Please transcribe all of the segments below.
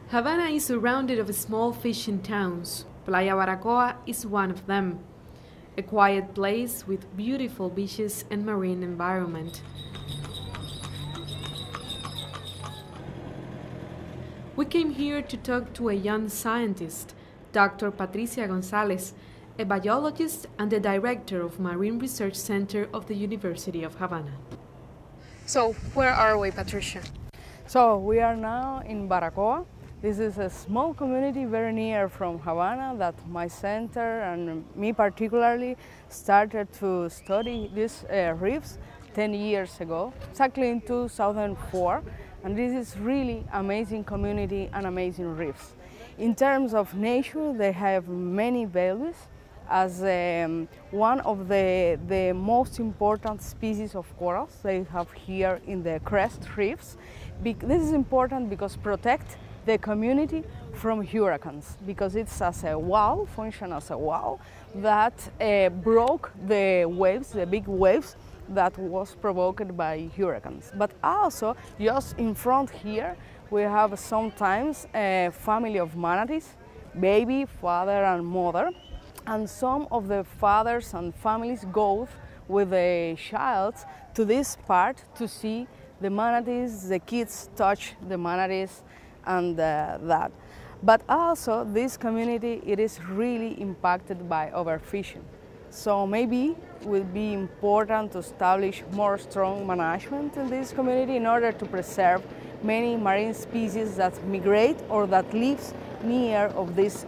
Havana is surrounded of small fishing towns. Playa Baracoa is one of them. A quiet place with beautiful beaches and marine environment. We came here to talk to a young scientist, Dr. Patricia Gonzalez, a biologist and the director of Marine Research Center of the University of Havana. So, where are we, Patricia? So we are now in Baracoa. This is a small community very near from Havana that my center and me particularly started to study these reefs 10 years ago, exactly in 2004. And this is really amazing community and amazing reefs. In terms of nature, they have many values as one of the most important species of corals they have here in the crest reefs. This is important because protect the community from hurricanes, because it's as a wall, function as a wall that broke the waves, the big waves that was provoked by hurricanes. But also, just in front here, we have sometimes a family of manatees, baby, father and mother, and some of the fathers and families go with the child to this part to see the manatees, the kids touch the manatees and that. But also this community, it is really impacted by overfishing. So maybe it will be important to establish more strong management in this community in order to preserve many marine species that migrate or that live near of this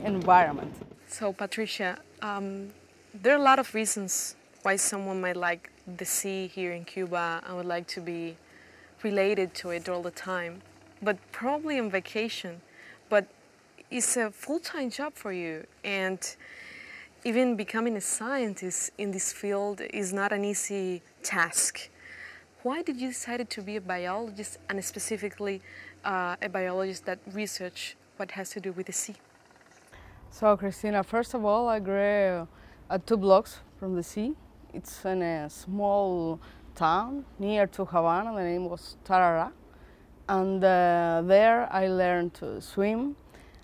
environment. So, Patricia, there are a lot of reasons why someone might like the sea here in Cuba and would like to be related to it all the time, but probably on vacation. But it's a full-time job for you, and even becoming a scientist in this field is not an easy task. Why did you decide to be a biologist, and specifically a biologist that research what has to do with the sea? So, Cristina, first of all, I grew at 2 blocks from the sea. It's in a small town near to Havana. The name was Tarara. And there I learned to swim,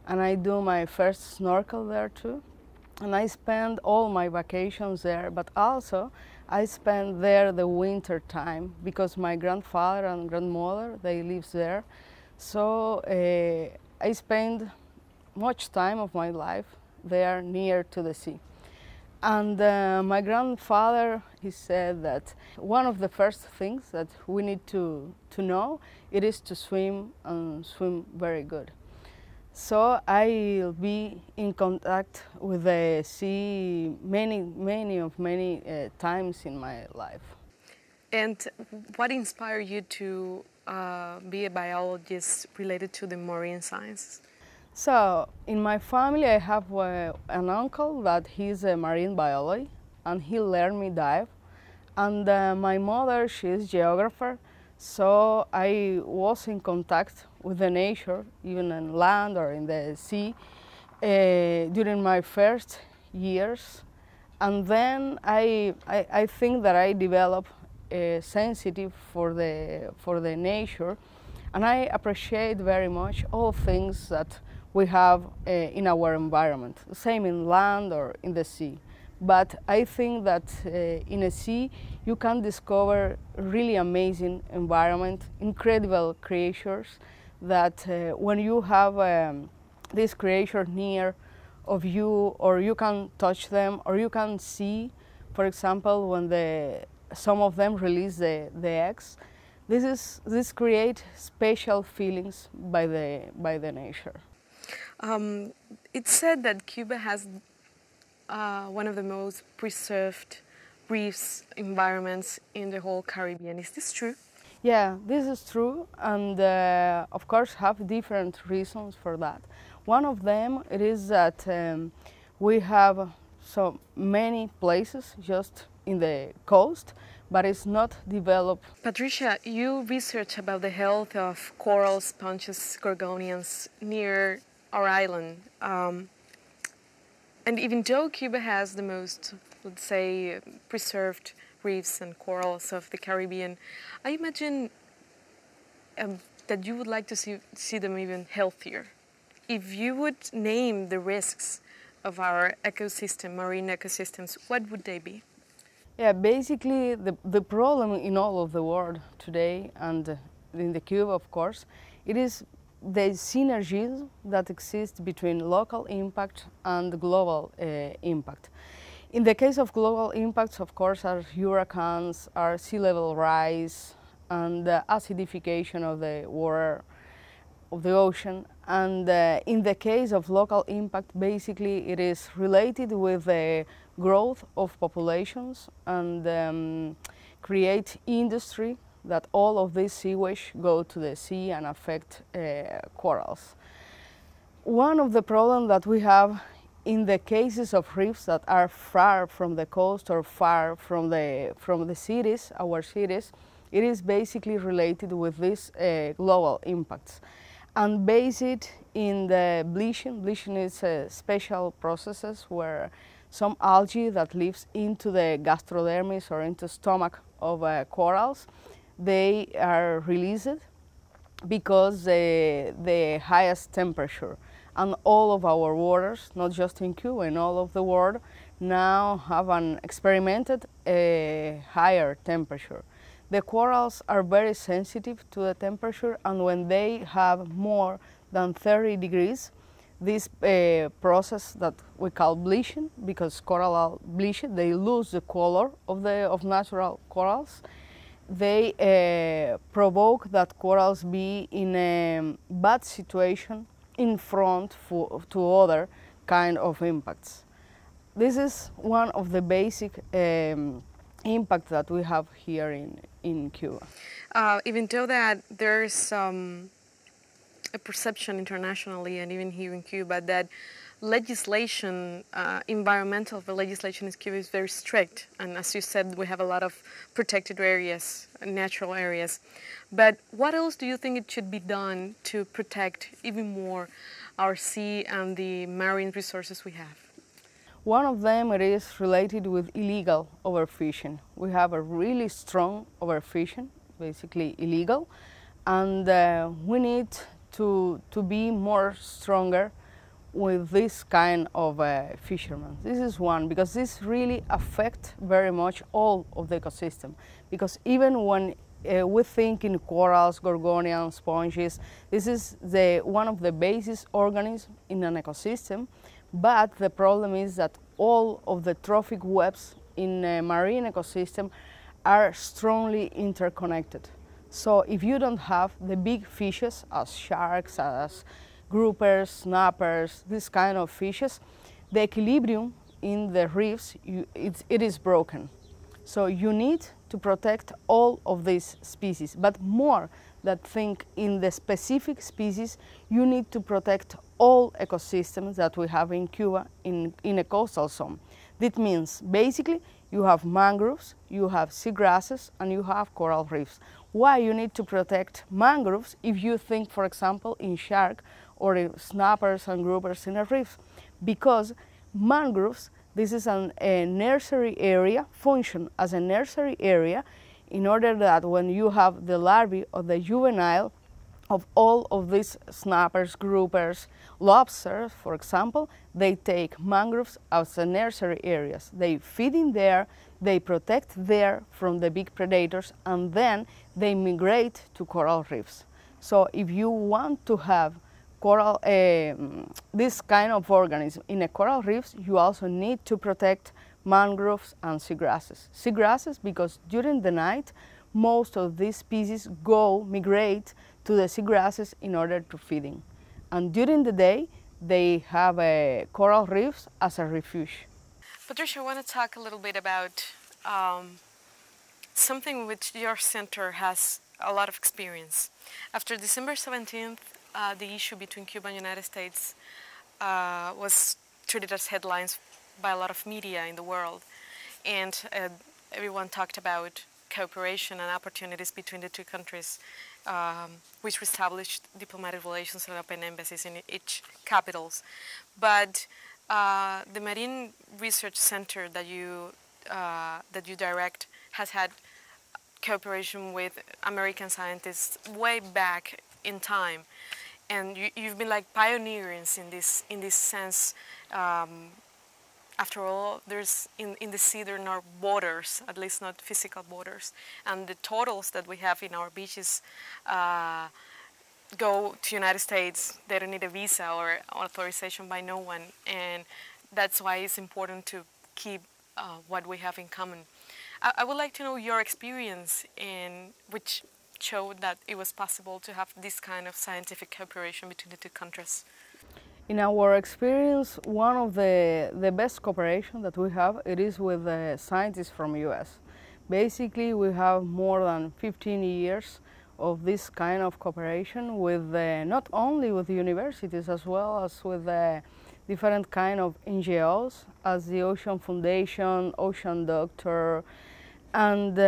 and I do my first snorkel there too. And I spend all my vacations there, but also I spend there the winter time because my grandfather and grandmother, they live there. So I spend much time of my life there near to the sea. And my grandfather, he said that one of the first things that we need to know, it is to swim and swim very good. So I'll be in contact with the sea many times in my life. And what inspired you to be a biologist related to the marine sciences? So, in my family, I have an uncle that he's a marine biologist, and he learned me dive. And my mother, she's geographer, so I was in contact with the nature, even on land or in the sea, during my first years. And then I think that I developed sensitive for the nature, and I appreciate very much all things that we have in our environment, same in land or in the sea. But I think that in a sea you can discover really amazing environment, incredible creatures that when you have these creatures near of you, or you can touch them, or you can see, for example, when some of them release the eggs, this create special feelings by the nature. It's said that Cuba has one of the most preserved reefs environments in the whole Caribbean. Is this true? Yeah, this is true, and of course have different reasons for that. One of them it is that we have so many places just in the coast, but it's not developed. Patricia, you research about the health of coral, sponges, gorgonians near our island. And even though Cuba has the most, let's say, preserved reefs and corals of the Caribbean, I imagine that you would like to see them even healthier. If you would name the risks of our ecosystem, marine ecosystems, what would they be? Yeah, basically the problem in all of the world today, and in the Cuba, of course, it is the synergies that exist between local impact and global impact. In the case of global impacts, of course, are hurricanes, are sea level rise, and the acidification of the water of the ocean. And in the case of local impact, basically it is related with the growth of populations and create industry that all of this sewage go to the sea and affect corals. One of the problems that we have in the cases of reefs that are far from the coast or far from the cities, our cities, it is basically related with these global impacts. And based in the bleaching. Bleaching is special processes where some algae that lives into the gastrodermis or into stomach of corals, they are released because the highest temperature. And all of our waters, not just in Cuba, in all of the world, now have an experimented higher temperature. The corals are very sensitive to the temperature, and when they have more than 30 degrees, this process that we call bleaching, because coral are bleached, they lose the color of natural corals. They provoke that corals be in a bad situation in front to other kind of impacts. This is one of the basic impacts that we have here in Cuba. Even though that there's a perception internationally and even here in Cuba that legislation, environmental legislation in Cuba is very strict. And as you said, we have a lot of protected areas, natural areas. But what else do you think it should be done to protect even more our sea and the marine resources we have? One of them is related with illegal overfishing. We have a really strong overfishing, basically illegal, and we need to be more stronger with this kind of fishermen. This is one, because this really affects very much all of the ecosystem. Because even when we think in corals, gorgonians, sponges, this is one of the basis organisms in an ecosystem. But the problem is that all of the trophic webs in a marine ecosystem are strongly interconnected. So if you don't have the big fishes, as sharks, as groupers, snappers, this kind of fishes, the equilibrium in the reefs, it is broken. So you need to protect all of these species, but more than think in the specific species, you need to protect all ecosystems that we have in Cuba in a coastal zone. That means basically you have mangroves, you have seagrasses, and you have coral reefs. Why you need to protect mangroves if you think, for example, in shark or in snappers and groupers in a reef? Because mangroves, this is a nursery area, function as a nursery area in order that when you have the larvae or the juvenile of all of these snappers, groupers, lobsters, for example, they take mangroves as the nursery areas. They feed in there, they protect there from the big predators, and then they migrate to coral reefs. So if you want to have coral, this kind of organism in a coral reefs, you also need to protect mangroves and seagrasses. Seagrasses because during the night, most of these species migrate to the seagrasses in order to feeding. And during the day, they have coral reefs as a refuge. Patricia, I want to talk a little bit about something which your center has a lot of experience. After December 17th, the issue between Cuba and the United States was treated as headlines by a lot of media in the world. And everyone talked about cooperation and opportunities between the two countries, which established diplomatic relations and open embassies in each capitals. But the Marine Research Center that you direct has had cooperation with American scientists way back in time, and you've been like pioneers in this sense. After all, there's in the sea there are no borders, at least not physical borders, and the totals that we have in our beaches go to United States. They don't need a visa or authorization by no one, and that's why it's important to keep what we have in common. I would like to know your experience in which showed that it was possible to have this kind of scientific cooperation between the two countries. In our experience, one of the best cooperation that we have, it is with scientists from US. Basically, we have more than 15 years of this kind of cooperation with not only with universities as well as with different kind of NGOs as the Ocean Foundation, Ocean Doctor, and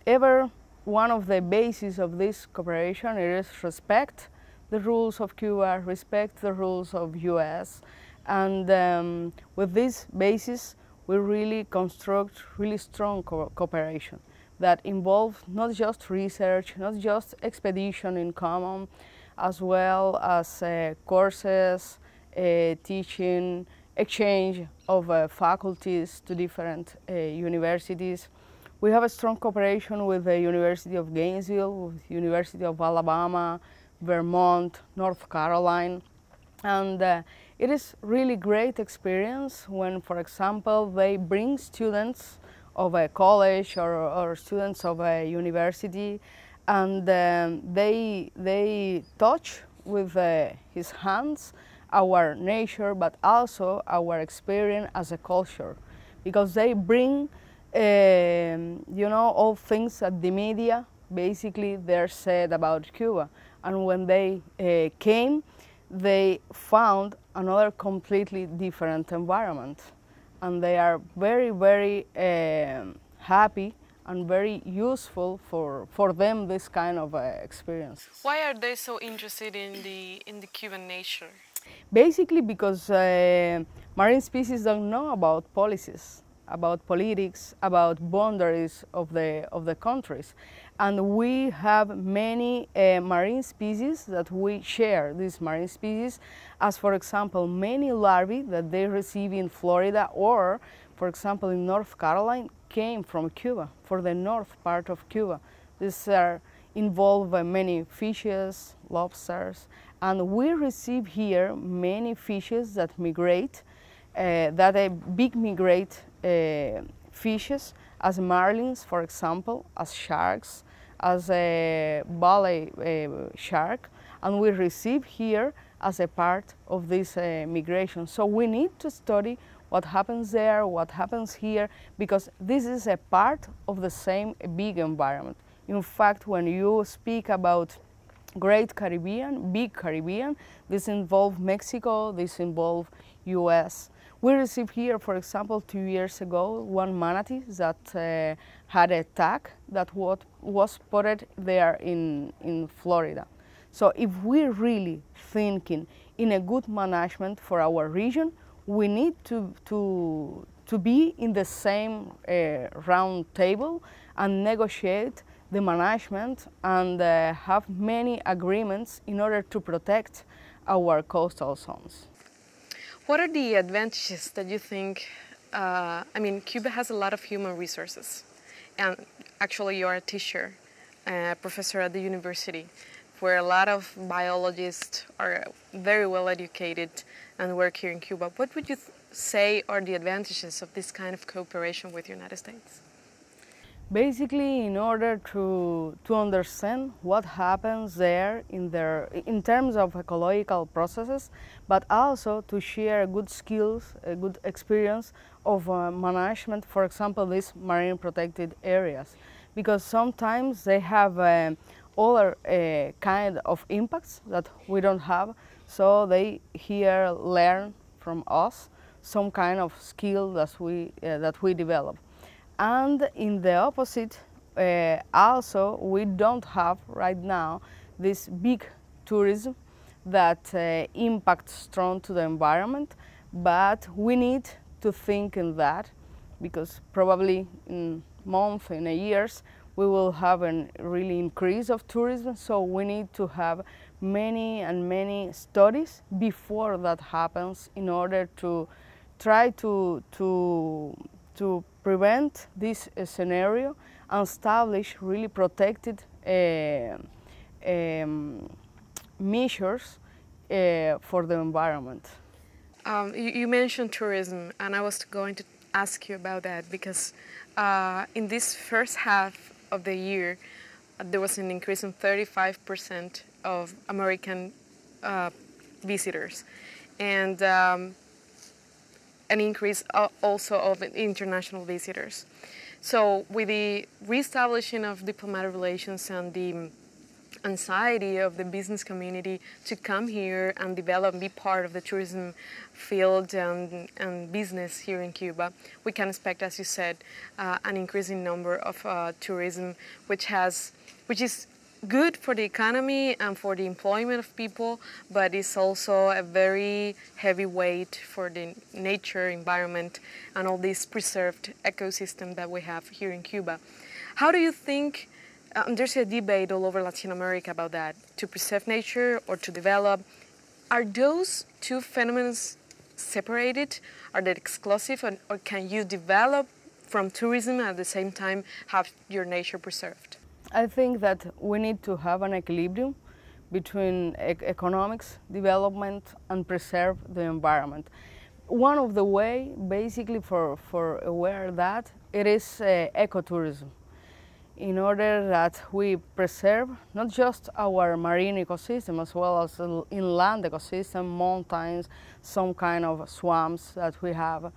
ever one of the bases of this cooperation is respect the rules of Cuba, respect the rules of US, and with this basis we really construct really strong cooperation that involves not just research, not just expedition in common, as well as courses, teaching, exchange of faculties to different universities. We have a strong cooperation with the University of Gainesville, with University of Alabama, Vermont, North Carolina, and it is really great experience when, for example, they bring students of a college or students of a university, and they touch with his hands our nature, but also our experience as a culture, because they bring, you know, all things that the media basically they're said about Cuba, and when they came, they found another completely different environment, and they are very, very happy and very useful for them this kind of experience. Why are they so interested in the Cuban nature? Basically because marine species don't know about policies, about politics, about boundaries of the countries. And we have many marine species that we share, these marine species, as for example, many larvae that they receive in Florida or, for example, in North Carolina, came from Cuba, for the north part of Cuba. These are involve many fishes, lobsters, and we receive here many fishes that migrate, that are big migrate fishes, as marlins, for example, as sharks, as a ballet shark, and we receive here as a part of this migration. So we need to study what happens there, what happens here, because this is a part of the same big environment. In fact, when you speak about Great Caribbean, Big Caribbean, this involves Mexico, this involves US. We received here, for example, 2 years ago, one manatee that had a tag that was spotted there in Florida. So if we're really thinking in a good management for our region, we need to be in the same round table and negotiate the management and have many agreements in order to protect our coastal zones. What are the advantages that you think? I mean, Cuba has a lot of human resources, and actually you are a teacher, professor at the university, where a lot of biologists are very well educated and work here in Cuba. What would you say are the advantages of this kind of cooperation with the United States? Basically, in order to understand what happens there in terms of ecological processes, but also to share good skills, a good experience of management, for example, these marine protected areas, because sometimes they have other kind of impacts that we don't have, so they here learn from us some kind of skill that we develop. And in the opposite, also, we don't have right now this big tourism that impacts strong to the environment, but we need to think in that, because probably in months, in years, we will have a really increase of tourism. So we need to have many and many studies before that happens in order to try to prevent this scenario and establish really protected measures for the environment. You mentioned tourism, and I was going to ask you about that because in this first half of the year, there was an increase in 35% of American visitors, and an increase also of international visitors. So with the reestablishing of diplomatic relations and the anxiety of the business community to come here and develop and be part of the tourism field and business here in Cuba, we can expect, as you said, an increasing number of tourism, which is good for the economy and for the employment of people, but it's also a very heavy weight for the nature, environment, and all this preserved ecosystem that we have here in Cuba. How do you think, there's a debate all over Latin America about that, to preserve nature or to develop. Are those two phenomena separated? Are they exclusive, or can you develop from tourism and at the same time have your nature preserved? I think that we need to have an equilibrium between economics, development, and preserve the environment. One of the way, basically, for aware that it is ecotourism, in order that we preserve not just our marine ecosystem as well as inland ecosystem, mountains, some kind of swamps that we have,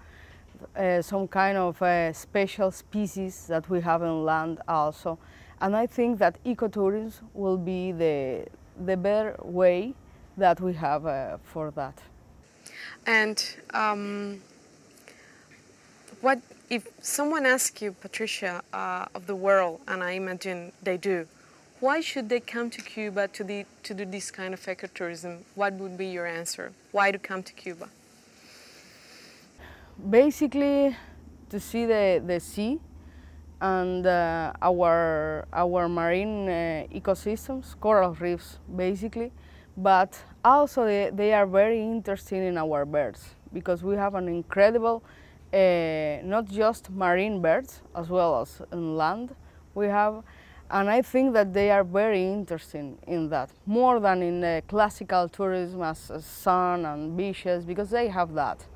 some kind of special species that we have in land also. And I think that ecotourism will be the better way that we have for that. And what if someone asks you, Patricia, of the world, and I imagine they do, why should they come to Cuba to do this kind of ecotourism? What would be your answer? Why to come to Cuba? Basically, to see the sea and our marine ecosystems, coral reefs, basically. But also they are very interested in our birds, because we have an incredible, not just marine birds, as well as in land we have. And I think that they are very interested in that, more than in the classical tourism as sun and beaches, because they have that.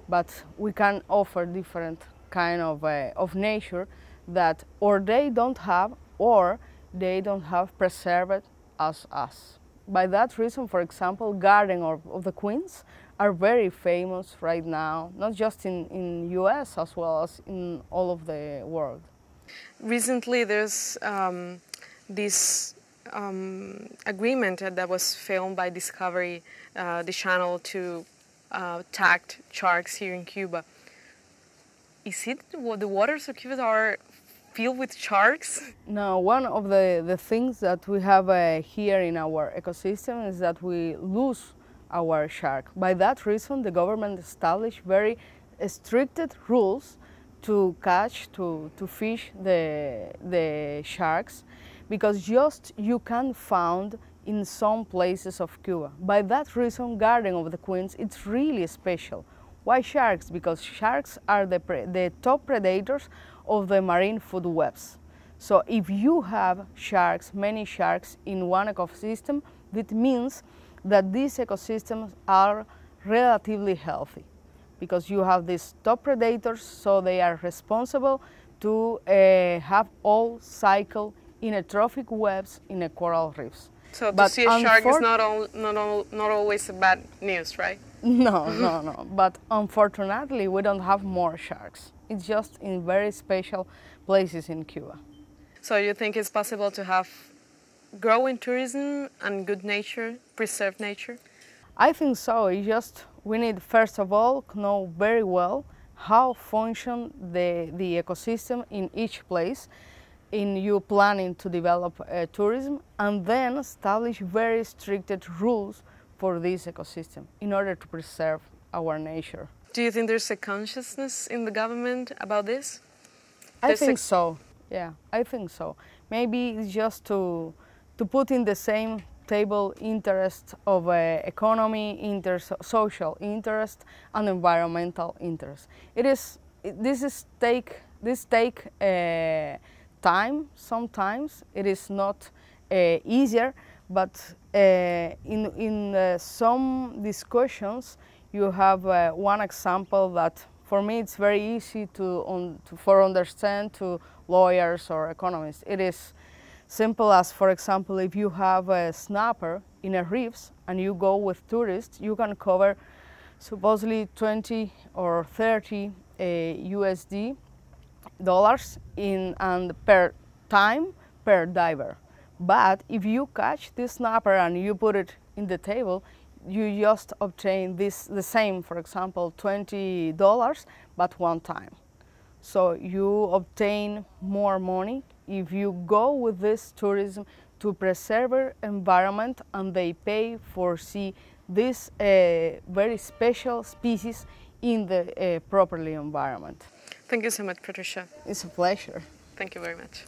But we can offer different kind of nature that or they don't have, or they don't have preserved as us. By that reason, for example, Garden of the Queens are very famous right now, not just in US as well as in all of the world. Recently there's this agreement that was filmed by Discovery, the channel, to tag sharks here in Cuba. Is it the waters of Cuba are filled with sharks? No, one of the things that we have here in our ecosystem is that we lose our shark. By that reason, the government established very strict rules to catch, to fish the sharks, because just you can find in some places of Cuba. By that reason, Garden of the Queens, it's really special. Why sharks? Because sharks are the top predators of the marine food webs. So if you have sharks, many sharks in one ecosystem, that means that these ecosystems are relatively healthy, because you have these top predators, so they are responsible to have all cycle in a trophic webs in a coral reefs. So to see a shark is not always a bad news, right? No. But unfortunately, we don't have more sharks. It's just in very special places in Cuba. So you think it's possible to have growing tourism and good nature, preserved nature? I think so. It's just we need, first of all, know very well how function the ecosystem in each place in you planning to develop tourism, and then establish very strict rules for this ecosystem in order to preserve our nature. Do you think there's a consciousness in the government about this? I think so. Yeah, I think so. Maybe it's just to put in the same table interest of economy, interest, social interest, and environmental interest. This take time sometimes. It is not easier, but in some discussions you have one example that for me it's very easy for understand to lawyers or economists. It is simple as, for example, if you have a snapper in a reefs and you go with tourists, you can cover supposedly 20 or 30 USD dollars and per time per diver. But if you catch this snapper and you put it in the table, you just obtain the same, for example, $20, but one time. So you obtain more money if you go with this tourism to preserve environment, and they pay for see this very special species in the properly environment. Thank you so much, Patricia. It's a pleasure. Thank you very much.